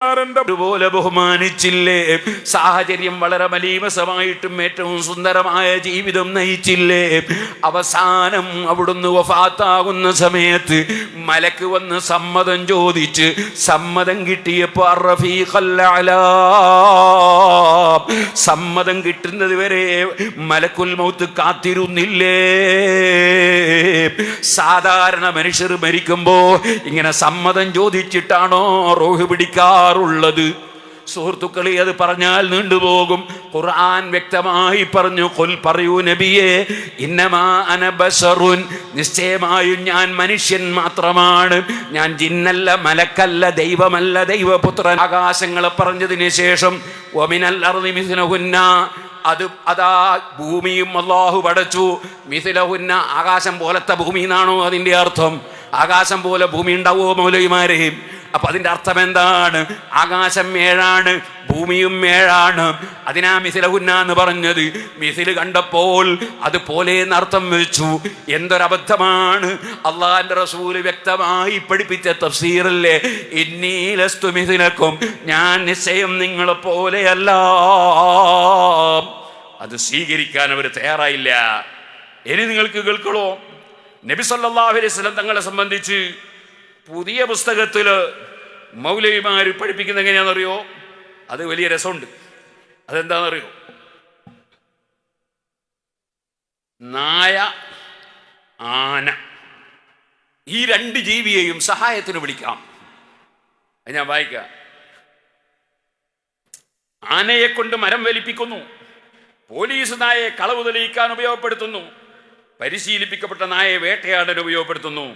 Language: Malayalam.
പോലെ ബഹുമാനിച്ചില്ലേ? സാഹചര്യം വളരെ മലീമസമായിട്ടും ഏറ്റവും സുന്ദരമായ ജീവിതം നയിച്ചില്ലേ? അവസാനം അവിടുന്ന് വഫാത്താകുന്ന സമയത്ത് മലക്ക് വന്ന് സമ്മതം ചോദിച്ച് സമ്മതം കിട്ടിയപ്പോൾ സമ്മതം കിട്ടുന്നത് വരെ മലക്കുൽ മൗത്ത് കാത്തിരുന്നില്ലേ? സാധാരണ മനുഷ്യർ മരിക്കുമ്പോ ഇങ്ങനെ സമ്മതം ചോദിച്ചിട്ടാണോ റൂഹ് പിടിക്കാറുള്ളത്? സുഹൃത്തുക്കളെ, അത് പറഞ്ഞാൽ നീണ്ടുപോകും. ഖുർആൻ വ്യക്തമായി പറഞ്ഞു, ഖുൽ പറയൂ നബിയേ, ഇന്നമാ അന ബശറുൻ, നിശ്ചയമായും ഞാൻ മനുഷ്യൻ മാത്രമാണ്, ഞാൻ ജിന്നല്ല, മലക്കല്ല, ദൈവമല്ല, ദൈവപുത്രൻ. ആകാശങ്ങളെ പറഞ്ഞതിന് ശേഷം വമിനൽ അർളി മിസ്ലഹുന്ന, അതാ ഭൂമിയും അല്ലാഹു പടച്ചു. മിസ്ലഹുന്ന, ആകാശം പോലത്തെ ഭൂമി എന്നാണോ അതിൻ്റെ അർത്ഥം? ആകാശം പോലെ ഭൂമി ഉണ്ടാവുമോ മൗലവിമാരെ? അപ്പൊ അതിന്റെ അർത്ഥം എന്താണ്? ആകാശം 7 ഭൂമിയും 7. അതിനാ മിസിലഹുന്ന എന്ന് പറഞ്ഞത്. മിസിൽ കണ്ടപ്പോൾ അതുപോലെ എന്നർത്ഥം വെച്ചു. എന്തൊരബദ്ധമാണ്! അള്ളാന്റെ റസൂല് വ്യക്തമായി പഠിപ്പിച്ച തഫ്സീറല്ലേ, ഇന്നീ ലസ്തു മിസിലക്കും, ഞാൻ നിശ്ചയം നിങ്ങളെ പോലെയല്ല. അത് സ്വീകരിക്കാൻ അവർ തയ്യാറായില്ല. ഇനി നിങ്ങൾക്ക് കേൾക്കണോ? നബി സല്ലല്ലാഹു അലൈഹി വസല്ലം തങ്ങളെ സംബന്ധിച്ച് പുതിയ പുസ്തകത്തില് മൗലവിമാർ പഠിപ്പിക്കുന്നത് എങ്ങനെയാണെന്നറിയോ? അത് വലിയ രസമുണ്ട്. അതെന്താണെന്നറിയോ? നായ, ആന, ഈ 2 ജീവിയെയും സഹായത്തിന് വിളിക്കാം. ഞാൻ വായിക്കാം. ആനയെ കൊണ്ട് മരം വലിപ്പിക്കുന്നു, പോലീസ് നായയെ കളവ് തെളിയിക്കാൻ ഉപയോഗപ്പെടുത്തുന്നു, പരിശീലിപ്പിക്കപ്പെട്ട നായയെ വേട്ടയാടാൻ ഉപയോഗപ്പെടുത്തുന്നു.